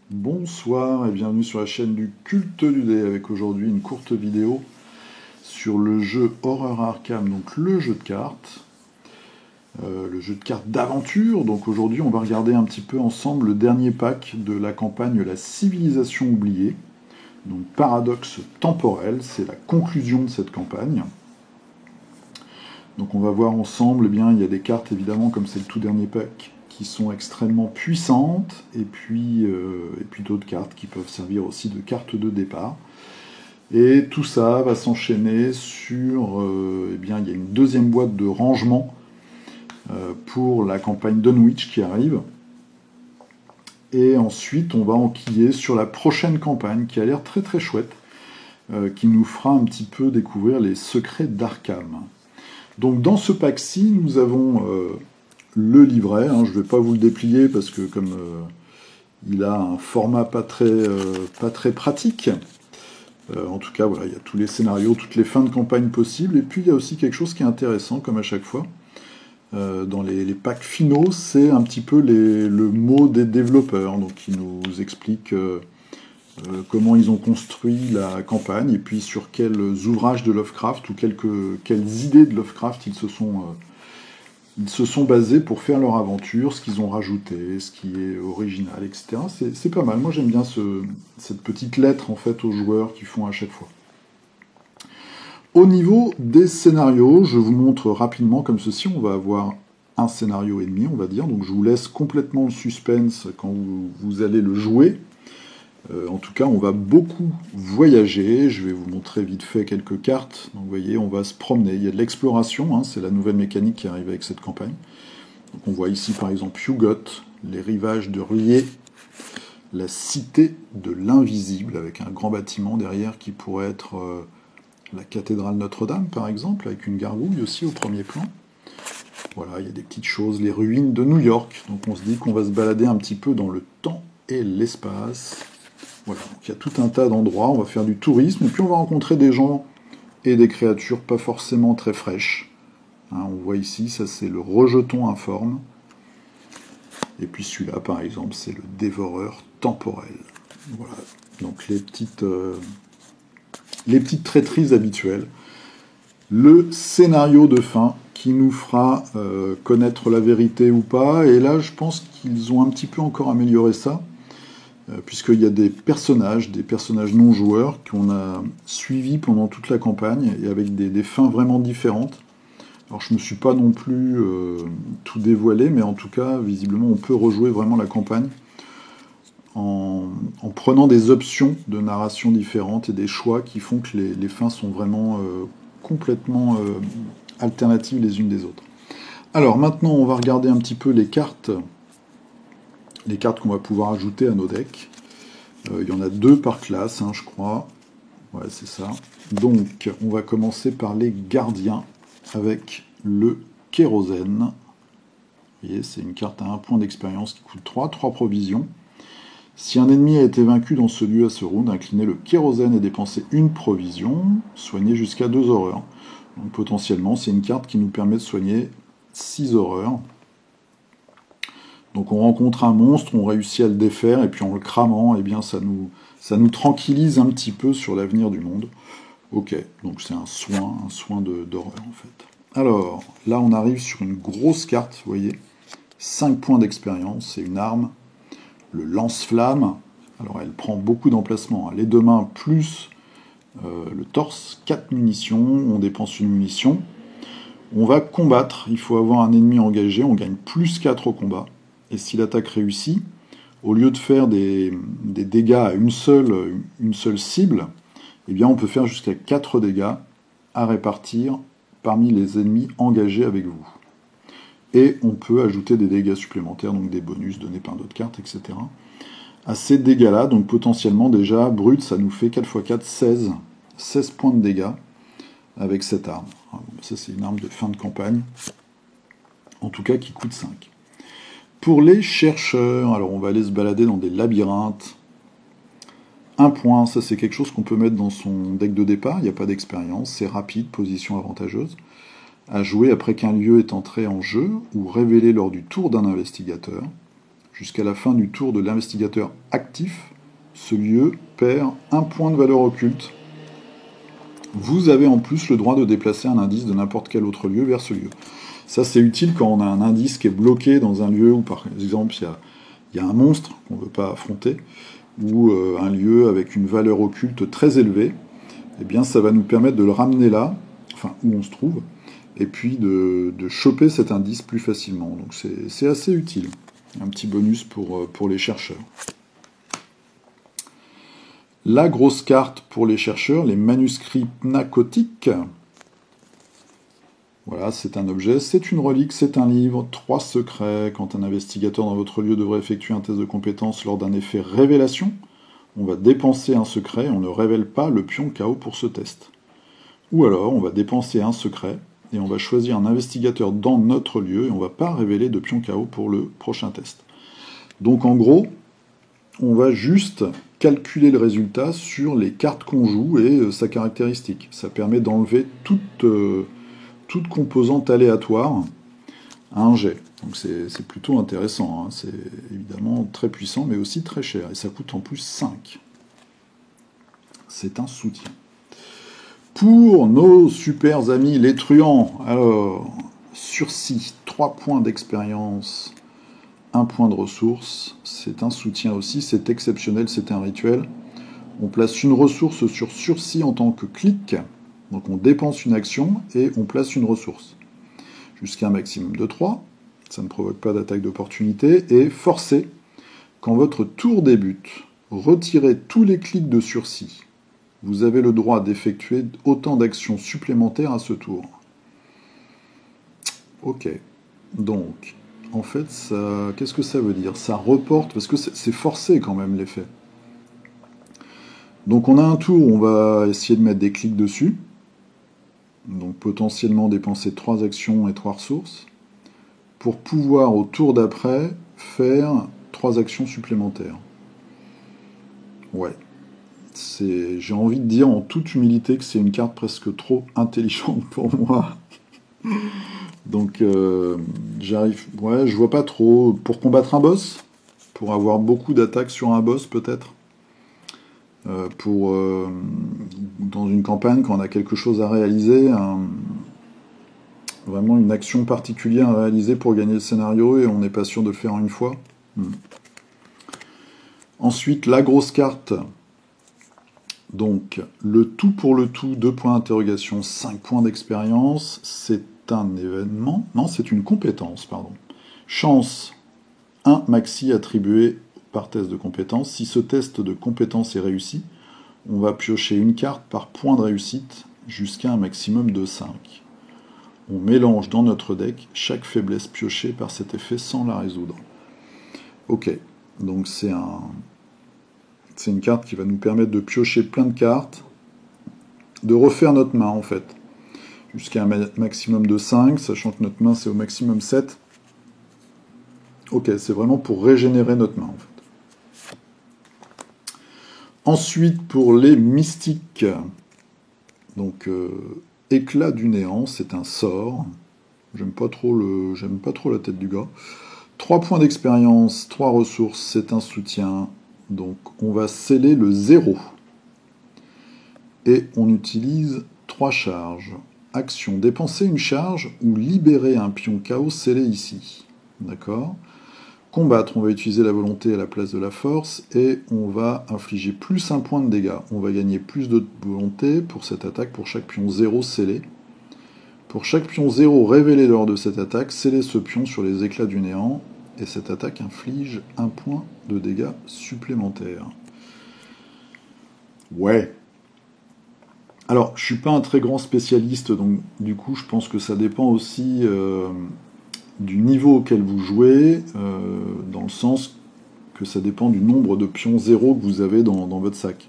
Bonsoir et bienvenue sur la chaîne du Culte du Dé avec aujourd'hui une courte vidéo sur le jeu Horror Arkham, donc le jeu de cartes d'aventure. Donc aujourd'hui on va regarder un petit peu ensemble le dernier pack de la campagne La Civilisation oubliée, donc Paradoxe temporel, c'est la conclusion de cette campagne. Donc on va voir ensemble, eh bien, il y a des cartes évidemment comme c'est le tout dernier pack qui sont extrêmement puissantes, et puis d'autres cartes qui peuvent servir aussi de cartes de départ. Et tout ça va s'enchaîner sur, eh bien, il y a une deuxième boîte de rangement pour la campagne Dunwich qui arrive. Et ensuite, on va enquiller sur la prochaine campagne qui a l'air très très chouette, qui nous fera un petit peu découvrir les secrets d'Arkham. Donc dans ce pack-ci, nous avons le livret, je ne vais pas vous le déplier parce que comme il a un format pas très pratique, en tout cas voilà, il y a tous les scénarios, toutes les fins de campagne possibles, et puis il y a aussi quelque chose qui est intéressant comme à chaque fois, dans les packs finaux, c'est un petit peu le mot des développeurs, donc qui nous explique comment ils ont construit la campagne, et puis sur quels ouvrages de Lovecraft, ou quelles idées de Lovecraft ils se sont basés pour faire leur aventure, ce qu'ils ont rajouté, ce qui est original, etc. C'est pas mal. Moi, j'aime bien cette petite lettre, en fait, aux joueurs qui font à chaque fois. Au niveau des scénarios, je vous montre rapidement comme ceci. On va avoir un scénario et demi, on va dire. Donc, je vous laisse complètement le suspense quand vous allez le jouer. En tout cas, on va beaucoup voyager. Je vais vous montrer vite fait quelques cartes. Donc, vous voyez, on va se promener. Il y a de l'exploration, c'est la nouvelle mécanique qui arrive avec cette campagne. Donc, on voit ici, par exemple, Hugot, les rivages de Ruyer, la cité de l'invisible, avec un grand bâtiment derrière qui pourrait être la cathédrale Notre-Dame, par exemple, avec une gargouille aussi au premier plan. Voilà, il y a des petites choses, les ruines de New York. Donc, on se dit qu'on va se balader un petit peu dans le temps et l'espace. Voilà, donc il y a tout un tas d'endroits, on va faire du tourisme, et puis on va rencontrer des gens et des créatures pas forcément très fraîches. On voit ici, ça c'est le rejeton informe. Et puis celui-là, par exemple, c'est le dévoreur temporel. Voilà, donc les petites traîtrises habituelles. Le scénario de fin qui nous fera connaître la vérité ou pas, et là je pense qu'ils ont un petit peu encore amélioré ça, puisqu'il y a des personnages non joueurs qu'on a suivis pendant toute la campagne, et avec des fins vraiment différentes. Alors je ne me suis pas non plus tout dévoilé, mais en tout cas, visiblement, on peut rejouer vraiment la campagne en prenant des options de narration différentes et des choix qui font que les fins sont vraiment complètement alternatives les unes des autres. Alors maintenant, on va regarder un petit peu les cartes qu'on va pouvoir ajouter à nos decks. Il y en a 2 par classe, je crois. Ouais, c'est ça. Donc, on va commencer par les gardiens avec le kérosène. Vous voyez, c'est une carte à 1 point d'expérience qui coûte 3 provisions. Si un ennemi a été vaincu dans ce lieu à ce round, inclinez le kérosène et dépensez 1 provision, soignez jusqu'à 2 horreurs. Donc potentiellement, c'est une carte qui nous permet de soigner 6 horreurs. Donc on rencontre un monstre, on réussit à le défaire, et puis en le cramant, eh bien ça nous tranquillise un petit peu sur l'avenir du monde. Ok, donc c'est un soin d'horreur en fait. Alors, là on arrive sur une grosse carte, vous voyez, 5 points d'expérience, c'est une arme, le lance-flamme. Alors elle prend beaucoup d'emplacement, les 2 mains plus le torse, 4 munitions, on dépense une munition. On va combattre, il faut avoir un ennemi engagé, on gagne plus 4 au combat. Et si l'attaque réussit, au lieu de faire des dégâts à une seule cible, eh bien on peut faire jusqu'à 4 dégâts à répartir parmi les ennemis engagés avec vous. Et on peut ajouter des dégâts supplémentaires, donc des bonus donnés par d'autres cartes, etc. À ces dégâts-là, donc potentiellement déjà, brut, ça nous fait 4 x 4, 16 points de dégâts avec cette arme. Ça c'est une arme de fin de campagne, en tout cas qui coûte 5. Pour les chercheurs, alors on va aller se balader dans des labyrinthes. 1 point, ça c'est quelque chose qu'on peut mettre dans son deck de départ, il n'y a pas d'expérience, c'est rapide, position avantageuse. À jouer après qu'un lieu est entré en jeu, ou révélé lors du tour d'un investigateur. Jusqu'à la fin du tour de l'investigateur actif, ce lieu perd 1 point de valeur occulte. Vous avez en plus le droit de déplacer un indice de n'importe quel autre lieu vers ce lieu. Ça, c'est utile quand on a un indice qui est bloqué dans un lieu où, par exemple, il y a un monstre qu'on ne veut pas affronter, ou un lieu avec une valeur occulte très élevée. Eh bien, ça va nous permettre de le ramener là, enfin, où on se trouve, et puis de choper cet indice plus facilement. Donc, c'est assez utile. Un petit bonus pour les chercheurs. La grosse carte pour les chercheurs, les manuscrits pnacotiques. Voilà, c'est un objet, c'est une relique, c'est un livre, 3 secrets. Quand un investigateur dans votre lieu devrait effectuer un test de compétence lors d'un effet révélation, on va dépenser un secret, on ne révèle pas le pion KO pour ce test. Ou alors, on va dépenser un secret, et on va choisir un investigateur dans notre lieu, et on ne va pas révéler de pion KO pour le prochain test. Donc en gros, on va juste calculer le résultat sur les cartes qu'on joue et sa caractéristique. Ça permet d'enlever toute composante aléatoire à un jet. Donc c'est plutôt intéressant. Hein. C'est évidemment très puissant, mais aussi très cher. Et ça coûte en plus 5. C'est un soutien. Pour nos super amis les truands, alors, sursis, 3 points d'expérience, 1 point de ressources, c'est un soutien aussi, c'est exceptionnel, c'est un rituel. On place une ressource sur sursis en tant que clic, donc on dépense une action et on place une ressource. Jusqu'à un maximum de 3, ça ne provoque pas d'attaque d'opportunité, et forcé, quand votre tour débute, retirez tous les clics de sursis. Vous avez le droit d'effectuer autant d'actions supplémentaires à ce tour. Ok, donc... En fait, qu'est-ce que ça veut dire? Ça reporte, parce que c'est forcé quand même l'effet. Donc on a un tour où on va essayer de mettre des clics dessus. Donc potentiellement dépenser 3 actions et 3 ressources. Pour pouvoir au tour d'après faire 3 actions supplémentaires. Ouais. J'ai envie de dire en toute humilité que c'est une carte presque trop intelligente pour moi. Donc, je vois pas trop. Pour combattre un boss, pour avoir beaucoup d'attaques sur un boss peut-être, dans une campagne quand on a quelque chose à réaliser, vraiment une action particulière à réaliser pour gagner le scénario et on n'est pas sûr de le faire en une fois. Ensuite, la grosse carte. Donc, le tout pour le tout, 2 points d'interrogation, 5 points d'expérience, c'est un événement, non, c'est une compétence, pardon. Chance, 1 maxi attribué par test de compétence. Si ce test de compétence est réussi, on va piocher une carte par point de réussite jusqu'à un maximum de 5. On mélange dans notre deck chaque faiblesse piochée par cet effet sans la résoudre. Ok, donc c'est une carte qui va nous permettre de piocher plein de cartes, de refaire notre main en fait. Jusqu'à un maximum de 5, sachant que notre main c'est au maximum 7. Ok, c'est vraiment pour régénérer notre main en fait. Ensuite, pour les mystiques, donc éclat du néant, c'est un sort. J'aime pas trop la tête du gars. 3 points d'expérience, 3 ressources, c'est un soutien. Donc on va sceller le 0. Et on utilise 3 charges. Action, dépenser une charge ou libérer un pion chaos scellé ici. D'accord? Combattre, on va utiliser la volonté à la place de la force et on va infliger plus 1 point de dégâts. On va gagner plus de volonté pour cette attaque pour chaque pion 0 scellé. Pour chaque pion 0 révélé lors de cette attaque, scellez ce pion sur les éclats du néant et cette attaque inflige 1 point de dégâts supplémentaires. Ouais. Alors, je suis pas un très grand spécialiste, donc du coup, je pense que ça dépend aussi du niveau auquel vous jouez, dans le sens que ça dépend du nombre de pions 0 que vous avez dans votre sac.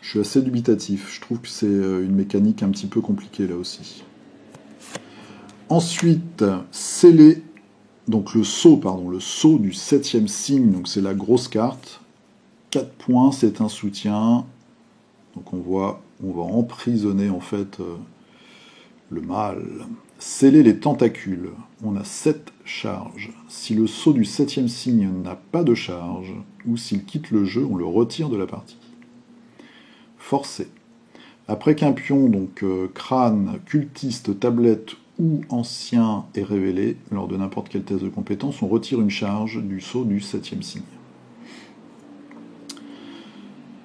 Je suis assez dubitatif. Je trouve que c'est une mécanique un petit peu compliquée là aussi. Ensuite, sceller, donc le sceau du 7e signe, donc c'est la grosse carte. 4 points, c'est un soutien. Donc on va emprisonner en fait le mal. Sceller les tentacules. On a 7 charges. Si le sceau du 7e signe n'a pas de charge, ou s'il quitte le jeu, on le retire de la partie. Forcer. Après qu'un pion, donc crâne, cultiste, tablette ou ancien est révélé, lors de n'importe quel test de compétence, on retire une charge du sceau du 7e signe.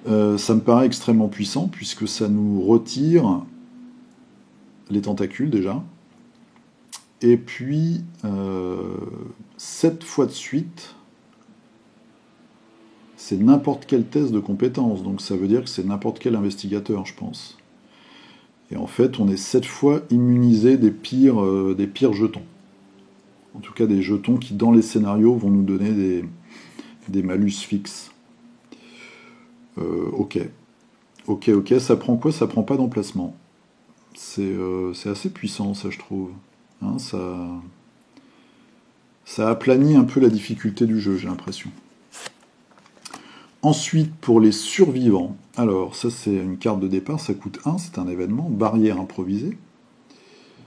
Ça me paraît extrêmement puissant, puisque ça nous retire les tentacules déjà. Et puis, 7 fois de suite, c'est n'importe quel test de compétence. Donc ça veut dire que c'est n'importe quel investigateur, je pense. Et en fait, on est 7 fois immunisé des pires jetons. En tout cas, des jetons qui, dans les scénarios, vont nous donner des malus fixes. Ok. Ça prend quoi? Ça prend pas d'emplacement. C'est assez puissant, ça, je trouve. Hein, ça aplanit un peu la difficulté du jeu, j'ai l'impression. Ensuite, pour les survivants, alors ça c'est une carte de départ, ça coûte 1, c'est un événement, barrière improvisée.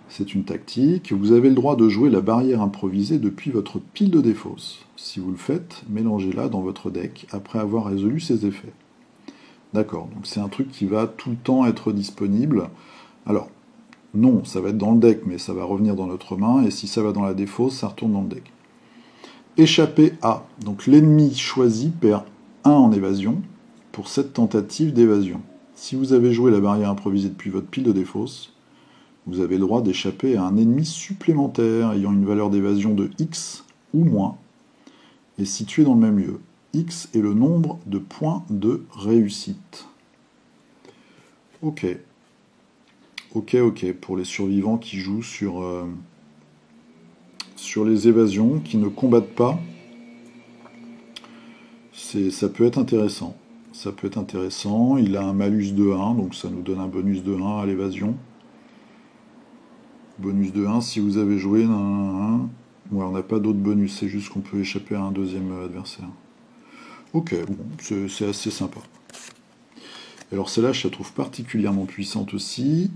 C'est une tactique. Vous avez le droit de jouer la barrière improvisée depuis votre pile de défausse. Si vous le faites, mélangez-la dans votre deck après avoir résolu ses effets. D'accord, donc c'est un truc qui va tout le temps être disponible. Alors, non, ça va être dans le deck, mais ça va revenir dans notre main, et si ça va dans la défausse, ça retourne dans le deck. Échapper à. Donc l'ennemi choisi perd 1 en évasion pour cette tentative d'évasion. Si vous avez joué la barrière improvisée depuis votre pile de défausse, vous avez le droit d'échapper à un ennemi supplémentaire ayant une valeur d'évasion de X ou moins, et situé dans le même lieu. X est le nombre de points de réussite. Ok, pour les survivants qui jouent sur les évasions, qui ne combattent pas, ça peut être intéressant. Ça peut être intéressant. Il a un malus de 1, donc ça nous donne un bonus de 1 à l'évasion. Bonus de 1 si vous avez joué un. Ouais, on n'a pas d'autres bonus, c'est juste qu'on peut échapper à un deuxième adversaire. Ok, bon, c'est assez sympa. Alors celle-là, je la trouve particulièrement puissante aussi.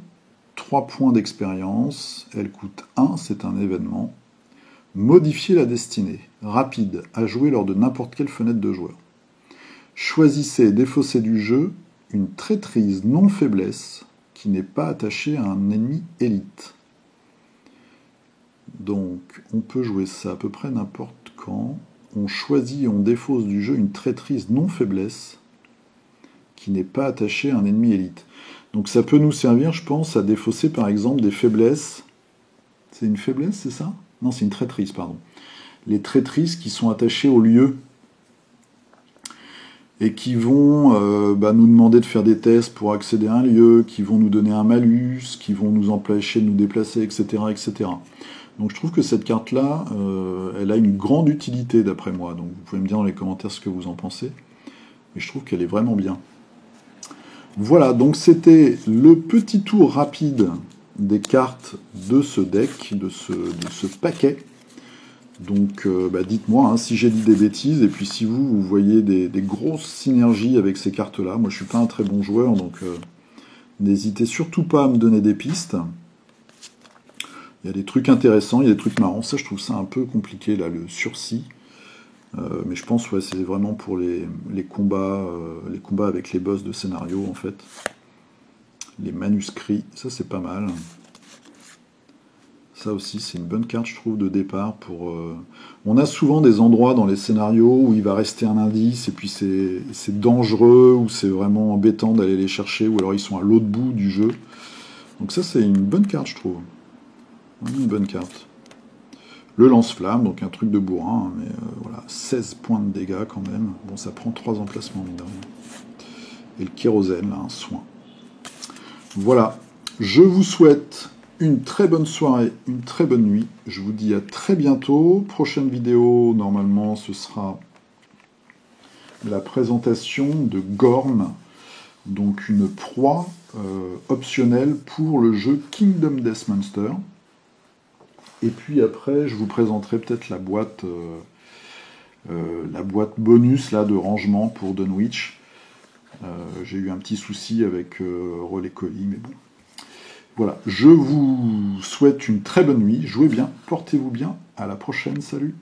3 points d'expérience, elle coûte 1, c'est un événement. Modifier la destinée, rapide, à jouer lors de n'importe quelle fenêtre de joueur. Choisissez et défaussez du jeu une traîtrise non-faiblesse qui n'est pas attachée à un ennemi élite. Donc, on peut jouer ça à peu près n'importe quand. On choisit et on défausse du jeu une traîtrise non-faiblesse qui n'est pas attachée à un ennemi élite. Donc ça peut nous servir, je pense, à défausser par exemple des faiblesses. C'est une faiblesse, c'est ça? Non, c'est une traîtrise, pardon. Les traîtrises qui sont attachées au lieu et qui vont nous demander de faire des tests pour accéder à un lieu, qui vont nous donner un malus, qui vont nous empêcher de nous déplacer, etc. etc. Donc je trouve que cette carte-là, elle a une grande utilité d'après moi. Donc vous pouvez me dire dans les commentaires ce que vous en pensez. Mais je trouve qu'elle est vraiment bien. Voilà, donc c'était le petit tour rapide des cartes de ce deck, de ce paquet. Donc dites-moi si j'ai dit des bêtises, et puis si vous voyez des grosses synergies avec ces cartes-là. Moi je suis pas un très bon joueur, donc n'hésitez surtout pas à me donner des pistes. Il y a des trucs intéressants, il y a des trucs marrants. Ça je trouve ça un peu compliqué là, le sursis. Mais je pense que c'est vraiment pour les combats avec les boss de scénario en fait. Les manuscrits, ça c'est pas mal. Ça aussi c'est une bonne carte je trouve de départ pour. On a souvent des endroits dans les scénarios où il va rester un indice et puis c'est dangereux ou c'est vraiment embêtant d'aller les chercher ou alors ils sont à l'autre bout du jeu. Donc ça c'est une bonne carte je trouve. Une bonne carte. Le lance-flamme, donc un truc de bourrin, mais voilà, 16 points de dégâts quand même. Bon, ça prend 3 emplacements, mine de rien. Et le kérosène, là, un soin. Voilà, je vous souhaite une très bonne soirée, une très bonne nuit. Je vous dis à très bientôt. Prochaine vidéo, normalement, ce sera la présentation de Gorm, donc une proie optionnelle pour le jeu Kingdom Death Monster. Et puis après, je vous présenterai peut-être la boîte bonus là, de rangement pour Dunwich. J'ai eu un petit souci avec Relais Colis, mais bon. Voilà, je vous souhaite une très bonne nuit, jouez bien, portez-vous bien, à la prochaine, salut.